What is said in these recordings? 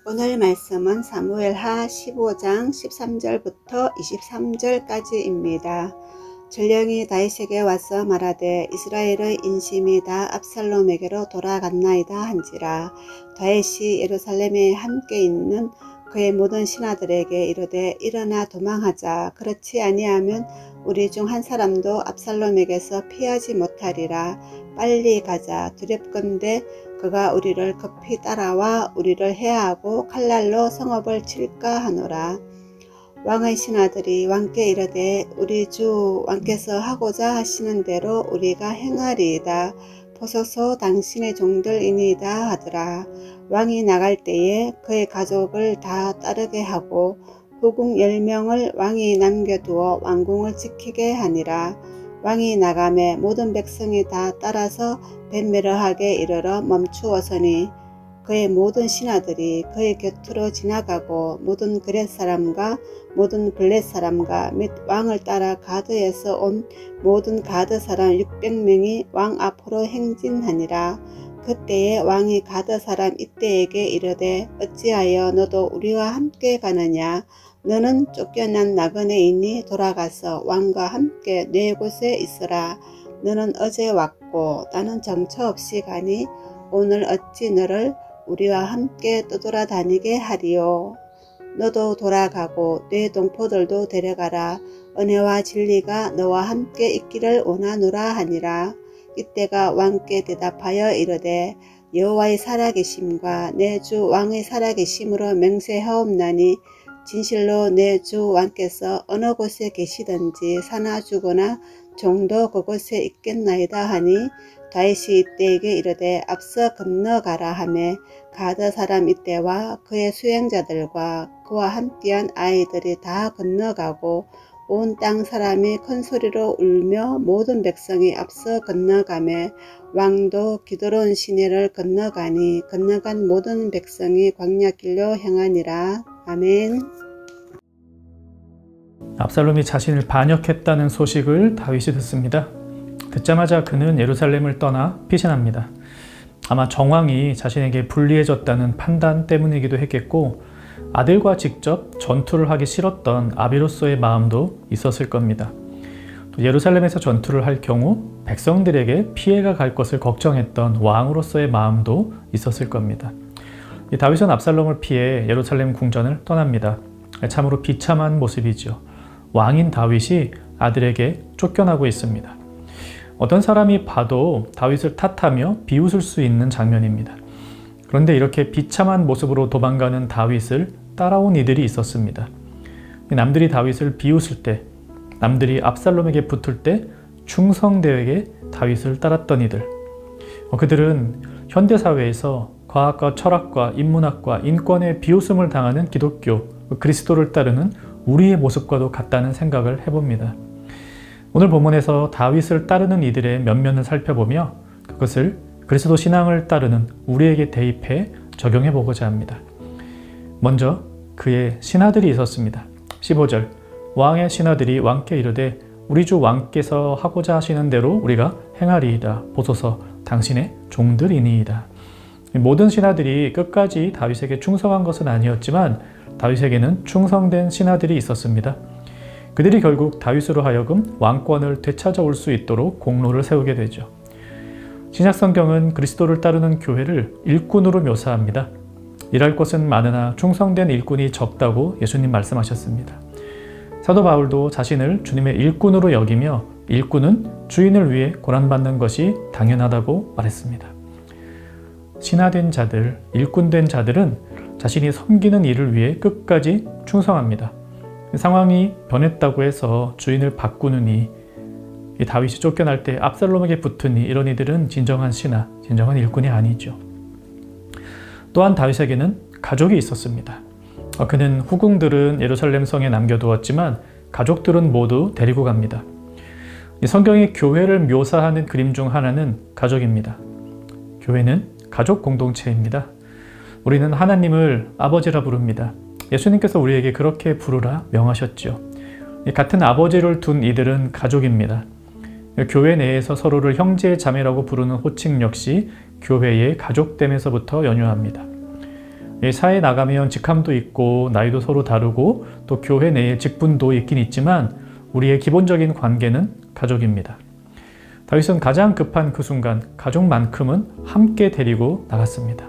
오늘 말씀은 사무엘하 15장 13절부터 23절까지입니다. 전령이 다윗에게 와서 말하되 이스라엘의 인심이 다 압살롬에게로 돌아갔나이다 한지라. 다윗이 예루살렘에 함께 있는 그의 모든 신하들에게 이르되 일어나 도망하자. 그렇지 아니하면 우리 중 한 사람도 압살롬에게서 피하지 못하리라. 빨리 가자. 두렵건대 그가 우리를 급히 따라와 우리를 해하고 칼날로 성읍을 칠까 하노라. 왕의 신하들이 왕께 이르되 우리 주 왕께서 하고자 하시는 대로 우리가 행하리이다. 보소서 당신의 종들이니이다 하더라. 왕이 나갈 때에 그의 가족을 다 따르게 하고 후궁 10명을 왕이 남겨두어 왕궁을 지키게 하니라. 왕이 나가매 모든 백성이 다 따라서 벳메르하게 이르러 멈추었으니 그의 모든 신하들이 그의 곁으로 지나가고 모든 그렛 사람과 모든 블렛 사람과 및 왕을 따라 가드에서 온 모든 가드 사람 600명이 왕 앞으로 행진하니라. 그때에 왕이 가드 사람 이때에게 이르되 어찌하여 너도 우리와 함께 가느냐. 너는 쫓겨난 나그네이니 돌아가서 왕과 함께 네 곳에 있으라. 너는 어제 왔고 나는 정처 없이 가니 오늘 어찌 너를 우리와 함께 떠돌아다니게 하리요. 너도 돌아가고 네 동포들도 데려가라. 은혜와 진리가 너와 함께 있기를 원하노라 하니라. 이때가 왕께 대답하여 이르되 여호와의 살아계심과 내 주 왕의 살아계심으로 맹세하옵나니 진실로 내 주 왕께서 어느 곳에 계시든지 사나 죽으나 종도 그곳에 있겠나이다 하니 다윗이 이때에게 이르되 앞서 건너가라 하매 가드 사람 이때와 그의 수행자들과 그와 함께한 아이들이 다 건너가고 온 땅 사람이 큰 소리로 울며 모든 백성이 앞서 건너가매 왕도 기드론 시내를 건너가니 건너간 모든 백성이 광야길로 향하니라. 아멘. 압살롬이 자신을 반역했다는 소식을 다윗이 듣습니다. 듣자마자 그는 예루살렘을 떠나 피신합니다. 아마 정왕이 자신에게 불리해졌다는 판단 때문이기도 했겠고 아들과 직접 전투를 하기 싫었던 아비로서의 마음도 있었을 겁니다. 또 예루살렘에서 전투를 할 경우 백성들에게 피해가 갈 것을 걱정했던 왕으로서의 마음도 있었을 겁니다. 다윗은 압살롬을 피해 예루살렘 궁전을 떠납니다. 참으로 비참한 모습이죠. 왕인 다윗이 아들에게 쫓겨나고 있습니다. 어떤 사람이 봐도 다윗을 탓하며 비웃을 수 있는 장면입니다. 그런데 이렇게 비참한 모습으로 도망가는 다윗을 따라온 이들이 있었습니다. 남들이 다윗을 비웃을 때, 남들이 압살롬에게 붙을 때 충성되게 다윗을 따랐던 이들. 그들은 현대사회에서 과학과 철학과 인문학과 인권의 비웃음을 당하는 기독교, 그리스도를 따르는 우리의 모습과도 같다는 생각을 해봅니다. 오늘 본문에서 다윗을 따르는 이들의 면면을 살펴보며 그것을 그리스도 신앙을 따르는 우리에게 대입해 적용해 보고자 합니다. 먼저 그의 신하들이 있었습니다. 15절 왕의 신하들이 왕께 이르되 우리 주 왕께서 하고자 하시는 대로 우리가 행하리이다. 보소서 당신의 종들이니이다. 모든 신하들이 끝까지 다윗에게 충성한 것은 아니었지만 다윗에게는 충성된 신하들이 있었습니다. 그들이 결국 다윗으로 하여금 왕권을 되찾아올 수 있도록 공로를 세우게 되죠. 신약성경은 그리스도를 따르는 교회를 일꾼으로 묘사합니다. 일할 것은 많으나 충성된 일꾼이 적다고 예수님 말씀하셨습니다. 사도 바울도 자신을 주님의 일꾼으로 여기며 일꾼은 주인을 위해 고난받는 것이 당연하다고 말했습니다. 신하된 자들, 일꾼된 자들은 자신이 섬기는 일을 위해 끝까지 충성합니다. 상황이 변했다고 해서 주인을 바꾸느니 다윗이 쫓겨날 때 압살롬에게 붙으니 이런 이들은 진정한 신하, 진정한 일꾼이 아니죠. 또한 다윗에게는 가족이 있었습니다. 그는 후궁들은 예루살렘 성에 남겨두었지만 가족들은 모두 데리고 갑니다. 성경이 교회를 묘사하는 그림 중 하나는 가족입니다. 교회는 가족 공동체입니다. 우리는 하나님을 아버지라 부릅니다. 예수님께서 우리에게 그렇게 부르라 명하셨죠. 같은 아버지를 둔 이들은 가족입니다. 교회 내에서 서로를 형제 자매라고 부르는 호칭 역시 교회의 가족됨에서부터 연유합니다. 사회에 나가면 직함도 있고 나이도 서로 다르고 또 교회 내에 직분도 있긴 있지만 우리의 기본적인 관계는 가족입니다. 다윗은 가장 급한 그 순간 가족만큼은 함께 데리고 나갔습니다.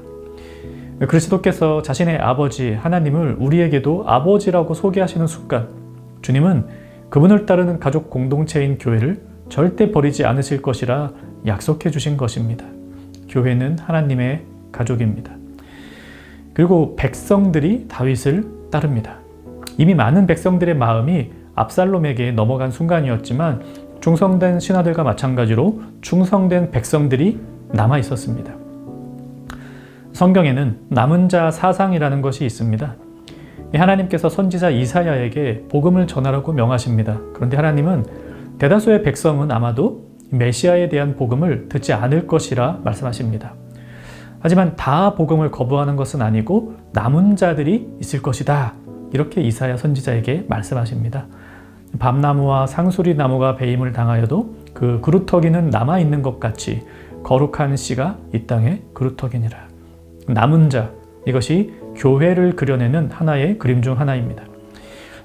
그리스도께서 자신의 아버지 하나님을 우리에게도 아버지라고 소개하시는 순간 주님은 그분을 따르는 가족 공동체인 교회를 절대 버리지 않으실 것이라 약속해 주신 것입니다. 교회는 하나님의 가족입니다. 그리고 백성들이 다윗을 따릅니다. 이미 많은 백성들의 마음이 압살롬에게 넘어간 순간이었지만 충성된 신하들과 마찬가지로 충성된 백성들이 남아 있었습니다. 성경에는 남은 자 사상이라는 것이 있습니다. 하나님께서 선지자 이사야에게 복음을 전하라고 명하십니다. 그런데 하나님은 대다수의 백성은 아마도 메시아에 대한 복음을 듣지 않을 것이라 말씀하십니다. 하지만 다 복음을 거부하는 것은 아니고 남은 자들이 있을 것이다. 이렇게 이사야 선지자에게 말씀하십니다. 밤나무와 상수리나무가 배임을 당하여도 그 그루터기는 남아있는 것 같이 거룩한 씨가 이 땅에 그루터기니라. 남은 자, 이것이 교회를 그려내는 하나의 그림 중 하나입니다.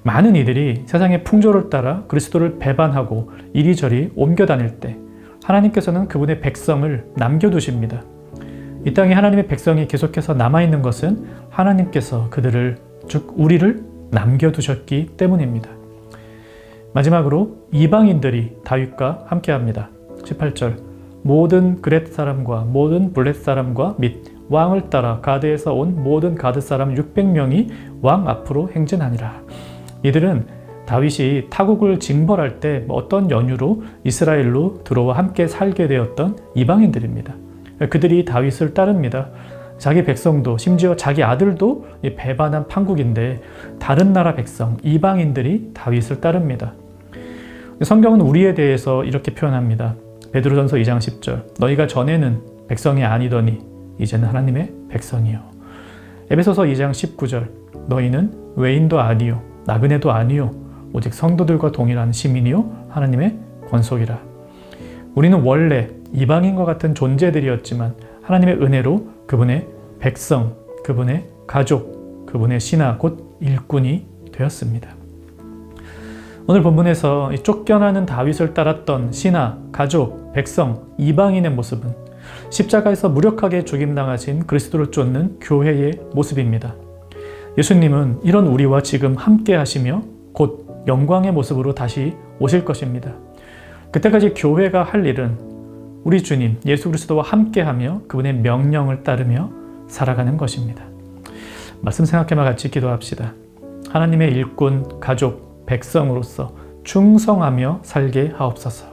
많은 이들이 세상의 풍조를 따라 그리스도를 배반하고 이리저리 옮겨 다닐 때 하나님께서는 그분의 백성을 남겨두십니다. 이 땅에 하나님의 백성이 계속해서 남아있는 것은 하나님께서 그들을, 즉 우리를 남겨두셨기 때문입니다. 마지막으로 이방인들이 다윗과 함께합니다. 18절 모든 그렛 사람과 모든 블렛 사람과 및 왕을 따라 가드에서 온 모든 가드 사람 600명이 왕 앞으로 행진하니라. 이들은 다윗이 타국을 징벌할 때 어떤 연유로 이스라엘로 들어와 함께 살게 되었던 이방인들입니다. 그들이 다윗을 따릅니다. 자기 백성도 심지어 자기 아들도 배반한 판국인데 다른 나라 백성, 이방인들이 다윗을 따릅니다. 성경은 우리에 대해서 이렇게 표현합니다. 베드로전서 2장 10절 너희가 전에는 백성이 아니더니 이제는 하나님의 백성이요. 에베소서 2장 19절 너희는 외인도 아니요 나그네도 아니요 오직 성도들과 동일한 시민이요 하나님의 권속이라. 우리는 원래 이방인과 같은 존재들이었지만 하나님의 은혜로 그분의 백성, 그분의 가족, 그분의 신하 곧 일꾼이 되었습니다. 오늘 본문에서 쫓겨나는 다윗을 따랐던 신하, 가족, 백성, 이방인의 모습은 십자가에서 무력하게 죽임당하신 그리스도를 쫓는 교회의 모습입니다. 예수님은 이런 우리와 지금 함께 하시며 곧 영광의 모습으로 다시 오실 것입니다. 그때까지 교회가 할 일은 우리 주님 예수 그리스도와 함께하며 그분의 명령을 따르며 살아가는 것입니다. 말씀 생각해만 같이 기도합시다. 하나님의 일꾼, 가족, 백성으로서 충성하며 살게 하옵소서.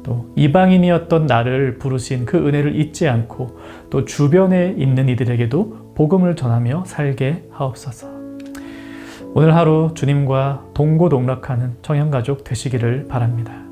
또 이방인이었던 나를 부르신 그 은혜를 잊지 않고 또 주변에 있는 이들에게도 복음을 전하며 살게 하옵소서. 오늘 하루 주님과 동고동락하는 청년가족 되시기를 바랍니다.